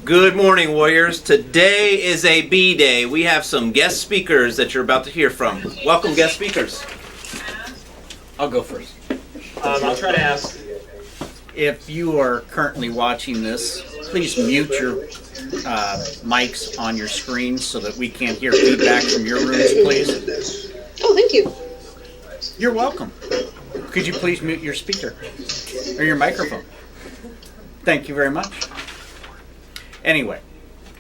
Good morning, Warriors. Today is a B Day. We have some guest speakers that you're about to hear from. Welcome, guest speakers. I'll go first. I'll try to ask. If you are currently watching this, please mute your mics on your screen so that we can't hear feedback from your rooms, please. Oh, thank you. You're welcome. Could you please mute your speaker or your microphone? Thank you very much. Anyway,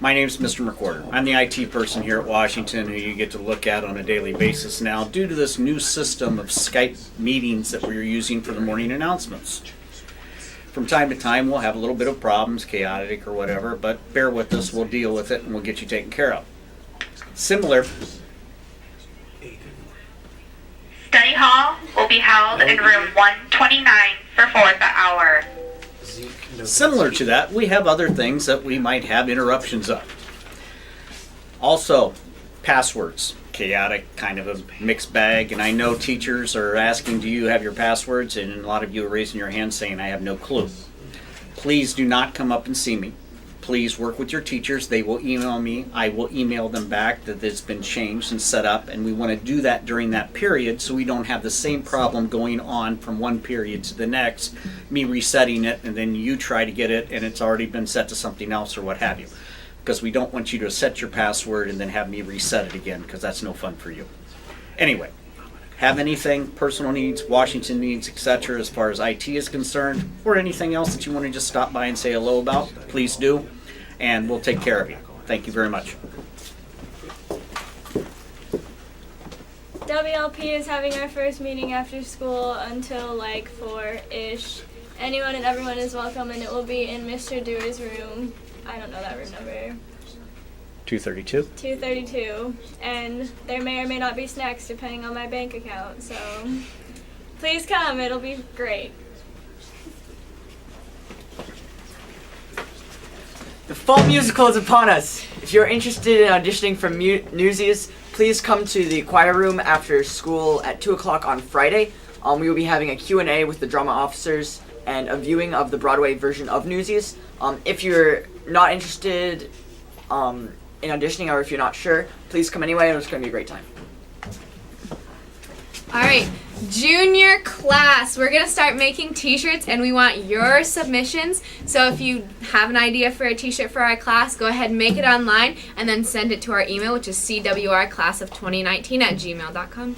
my name is Mr. McWhorter. I'm the IT person here at Washington who you get to look at on a daily basis now due to this new system of Skype meetings that we're using for the morning announcements. From time to time, we'll have a little bit of problems, chaotic or whatever, but bear with us, we'll deal with it and we'll get you taken care of. Similar. Study hall will be held in room 129 for 4th hour. Similar to that, we have other things that we might have interruptions of. Also, passwords. Chaotic, kind of a mixed bag, and I know teachers are asking, do you have your passwords? And a lot of you are raising your hand saying, I have no clue. Please do not come up and see me. Please work with your teachers. They will email me. I will email them back that it's been changed and set up, and we want to do that during that period so we don't have the same problem going on from one period to the next, me resetting it, and then you try to get it and it's already been set to something else or what have you. Because we don't want you to set your password and then have me reset it again, because that's no fun for you. Anyway, have anything, personal needs, Washington needs, etc., as far as IT is concerned, or anything else that you want to just stop by and say hello about, please do, and we'll take care of you. Thank you very much. WLP is having our first meeting after school until like 4-ish. Anyone and everyone is welcome, and it will be in Mr. Dewar's room. I don't know that room number. 232? 232. And there may or may not be snacks depending on my bank account, so please come, it'll be great. The fall musical is upon us. If you're interested in auditioning for Newsies, please come to the choir room after school at 2 o'clock on Friday. We will be having a Q&A with the drama officers and a viewing of the Broadway version of Newsies. If you're not interested in auditioning, or if you're not sure, please come anyway. It's going to be a great time. All right, junior class, we're going to start making t-shirts and we want your submissions. So if you have an idea for a t-shirt for our class, go ahead and make it online and then send it to our email, which is cwrclass2019@gmail.com.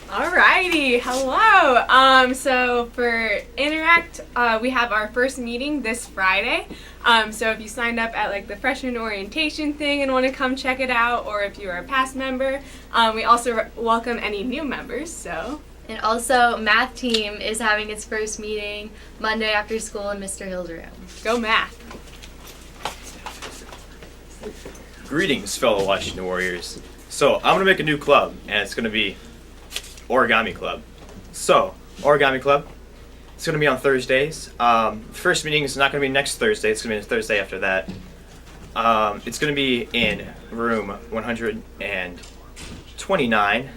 Alrighty, hello. So for Interact, we have our first meeting this Friday. So if you signed up at like the freshman orientation thing and want to come check it out, or if you're a past member, we also welcome any new members. So. And also, math team is having its first meeting Monday after school in Mr. Hill's room. Go math. Greetings, fellow Washington Warriors. So I'm gonna make a new club, and it's gonna be Origami Club. So, Origami Club, it's going to be on Thursdays. The first meeting is not going to be next Thursday, it's going to be the Thursday after that. It's going to be in room 129.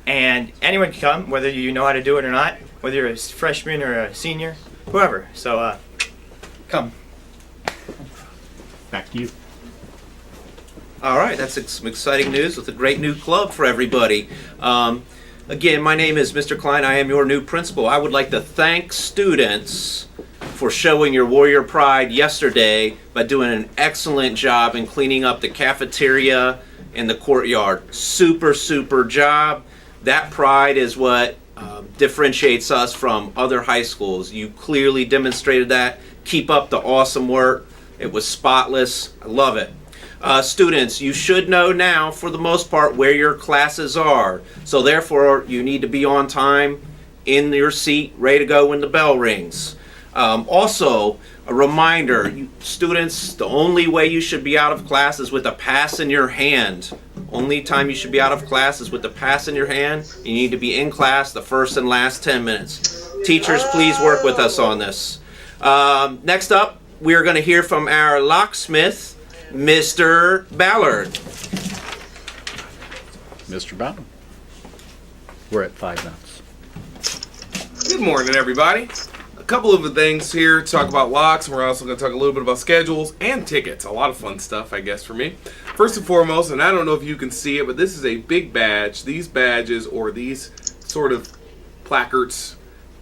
And anyone can come, whether you know how to do it or not, whether you're a freshman or a senior, whoever. So, come. Back to you. All right, that's some exciting news with a great new club for everybody. Again, my name is Mr. Klein. I am your new principal. I would like to thank students for showing your warrior pride yesterday by doing an excellent job in cleaning up the cafeteria and the courtyard. Super, super job. That pride is what differentiates us from other high schools. You clearly demonstrated that. Keep up the awesome work. It was spotless. I love it. Students, you should know now, for the most part, where your classes are. So therefore, you need to be on time, in your seat, ready to go when the bell rings. Also, a reminder, students, the only way you should be out of class is with a pass in your hand. Only time you should be out of class is with the pass in your hand. You need to be in class the first and last 10 minutes. Teachers, please work with us on this. Next up, we are going to hear from our locksmith, Mr. Ballard. Mr. Ballard. We're at 5 minutes. Good morning, everybody. couple of things here to talk about locks. We're also going to talk a little bit about schedules and tickets. A lot of fun stuff, I guess, for me. First and foremost, and I don't know if you can see it, but this is a big badge. These badges, or these sort of placards,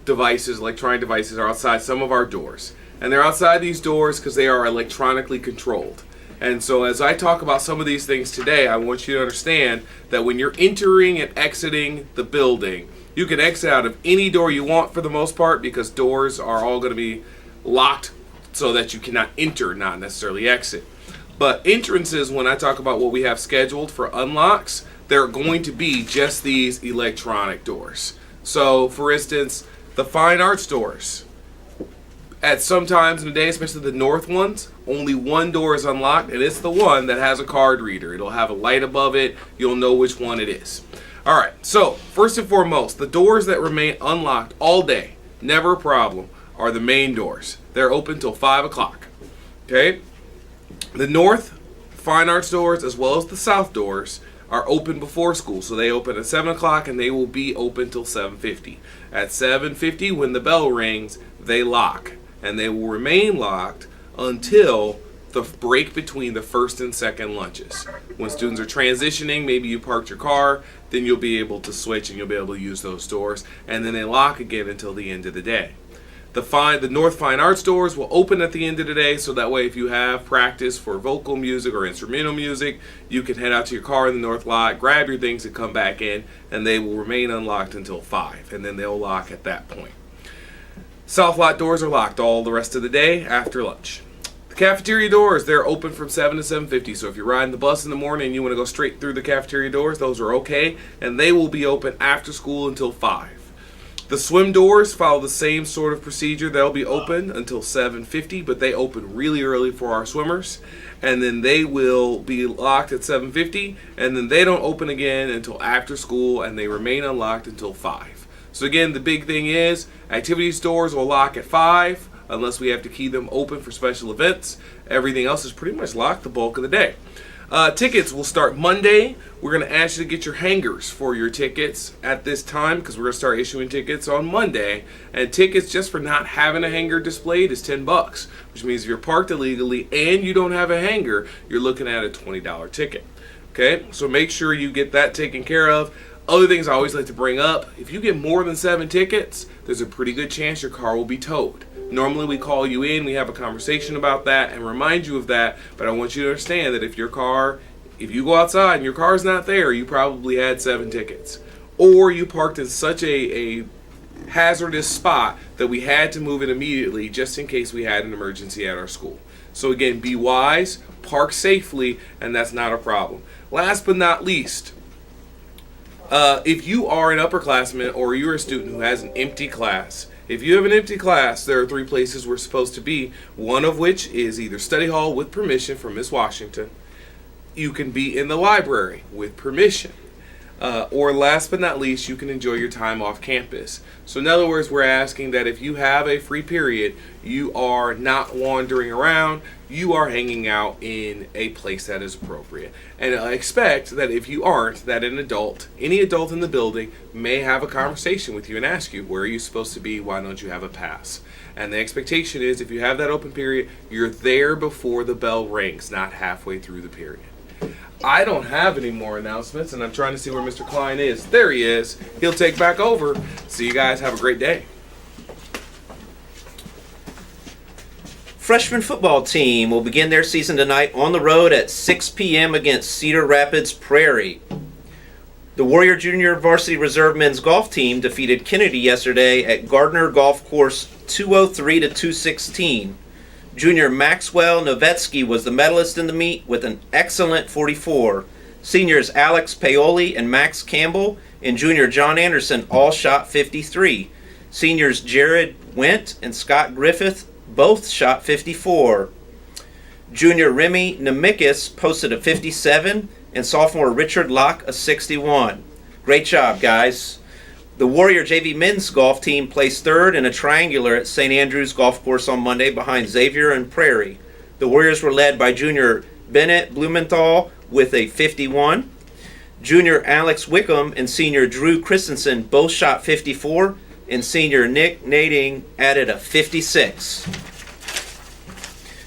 devices, electronic devices, are outside some of our doors. And they're outside these doors because they are electronically controlled. And so as I talk about some of these things today, I want you to understand that when you're entering and exiting the building, you can exit out of any door you want for the most part, because doors are all going to be locked so that you cannot enter, not necessarily exit. But entrances, when I talk about what we have scheduled for unlocks, they're going to be just these electronic doors. So, for instance, the fine arts doors. At some times in the day, especially the north ones, only one door is unlocked, and it's the one that has a card reader. It'll have a light above it. You'll know which one it is. All right, so first and foremost, the doors that remain unlocked all day, never a problem, are the main doors. They're open till 5 o'clock. Okay? The north fine arts doors, as well as the south doors, are open before school. So they open at 7 o'clock, and they will be open till 7:50. At 7:50, when the bell rings, they lock. And they will remain locked until the break between the first and second lunches. When students are transitioning, maybe you parked your car, then you'll be able to switch and you'll be able to use those doors. And then they lock again until the end of the day. The North Fine Arts doors will open at the end of the day, so that way if you have practice for vocal music or instrumental music, you can head out to your car in the North lot, grab your things and come back in, and they will remain unlocked until 5, and then they'll lock at that point. South lot doors are locked all the rest of the day after lunch. The cafeteria doors, they're open from 7 to 7:50, so if you're riding the bus in the morning and you want to go straight through the cafeteria doors, those are okay, and they will be open after school until 5. The swim doors follow the same sort of procedure. They'll be open until 7:50, but they open really early for our swimmers, and then they will be locked at 7:50, and then they don't open again until after school, and they remain unlocked until 5. So again, the big thing is activities doors will lock at 5 unless we have to key them open for special events. Everything else is pretty much locked the bulk of the day. Tickets will start Monday. We're going to ask you to get your hangers for your tickets at this time, because we're going to start issuing tickets on Monday. And tickets just for not having a hanger displayed is $10, which means if you're parked illegally and you don't have a hanger, you're looking at a $20 ticket. Okay, so make sure you get that taken care of. Other things I always like to bring up, if you get more than 7 tickets, there's a pretty good chance your car will be towed. Normally we call you in, we have a conversation about that and remind you of that, but I want you to understand that if you go outside and your car's not there, you probably had 7 tickets. Or you parked in such a hazardous spot that we had to move it immediately just in case we had an emergency at our school. So again, be wise, park safely, and that's not a problem. Last but not least, if you are an upperclassman or you're a student who has an empty class, if you have an empty class, there are 3 places we're supposed to be, one of which is either study hall with permission from Miss Washington. You can be in the library with permission. Or last but not least, you can enjoy your time off campus. So in other words, we're asking that if you have a free period, you are not wandering around, you are hanging out in a place that is appropriate. And I expect that if you aren't, that any adult in the building may have a conversation with you and ask you, where are you supposed to be? Why don't you have a pass? And the expectation is if you have that open period, you're there before the bell rings, not halfway through the period. I don't have any more announcements, and I'm trying to see where Mr. Klein is. There he is. He'll take back over. So you guys have a great day. Freshman football team will begin their season tonight on the road at 6 p.m. against Cedar Rapids Prairie. The Warrior Junior Varsity Reserve men's golf team defeated Kennedy yesterday at Gardner Golf Course 203 to 216. Junior Maxwell Novetsky was the medalist in the meet with an excellent 44. Seniors Alex Paoli and Max Campbell and junior John Anderson all shot 53. Seniors Jared Went and Scott Griffith both shot 54. Junior Remy Nemikis posted a 57 and sophomore Richard Locke a 61. Great job, guys. The Warrior JV men's golf team placed 3rd in a triangular at St. Andrews Golf Course on Monday behind Xavier and Prairie. The Warriors were led by junior Bennett Blumenthal with a 51. Junior Alex Wickham and senior Drew Christensen both shot 54. and senior Nick Nading added a 56.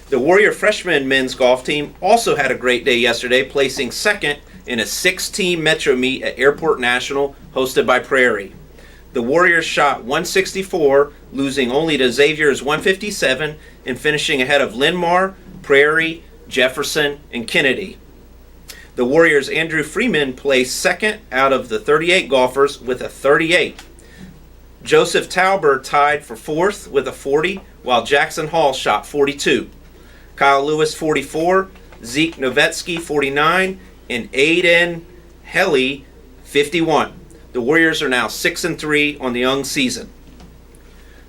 The Warrior freshman men's golf team also had a great day yesterday, placing second in a 6-team metro meet at Airport National, hosted by Prairie. The Warriors shot 164, losing only to Xavier's 157, and finishing ahead of Linmar, Prairie, Jefferson, and Kennedy. The Warriors' Andrew Freeman placed second out of the 38 golfers with a 38. Joseph Tauber tied for fourth with a 40, while Jackson Hall shot 42. Kyle Lewis 44, Zeke Novetsky 49, and Aiden Helly 51. The Warriors are now 6-3 on the young season.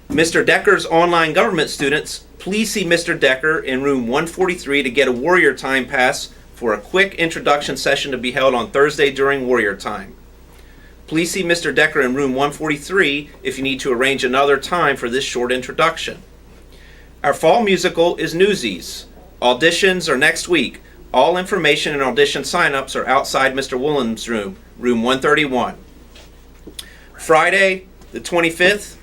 Mr. Decker's online government students, please see Mr. Decker in room 143 to get a Warrior Time pass for a quick introduction session to be held on Thursday during Warrior Time. Please see Mr. Decker in room 143 if you need to arrange another time for this short introduction. Our fall musical is Newsies. Auditions are next week. All information and audition sign-ups are outside Mr. Woolen's room, room 131. Friday, the 25th,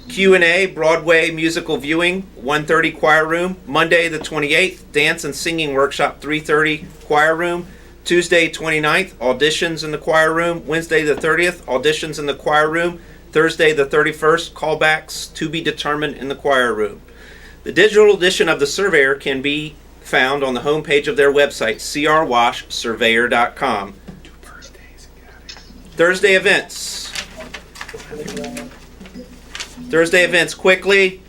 Q&A Broadway musical viewing, 1:30 choir room. Monday, the 28th, dance and singing workshop, 3:30 choir room. Tuesday, 29th, auditions in the choir room. Wednesday, the 30th, auditions in the choir room. Thursday, the 31st, callbacks to be determined in the choir room. The digital edition of the Surveyor can be found on the homepage of their website, crwashsurveyor.com. Thursday events. Quickly.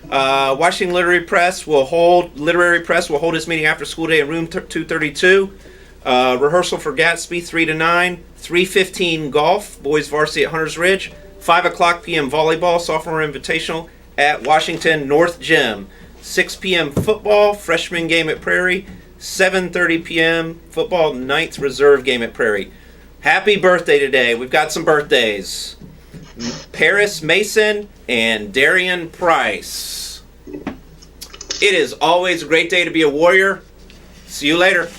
Washington Literary Press will hold its meeting after school day in room 232. Rehearsal for Gatsby 3 to 9. 3:15 golf, boys varsity at Hunters Ridge. 5:00 p.m. volleyball, sophomore invitational at Washington North Gym. 6 p.m. football, freshman game at Prairie. 7:30 p.m. football, 9th reserve game at Prairie. Happy birthday today. We've got some birthdays. Paris Mason and Darian Price. It is always a great day to be a Warrior. See you later.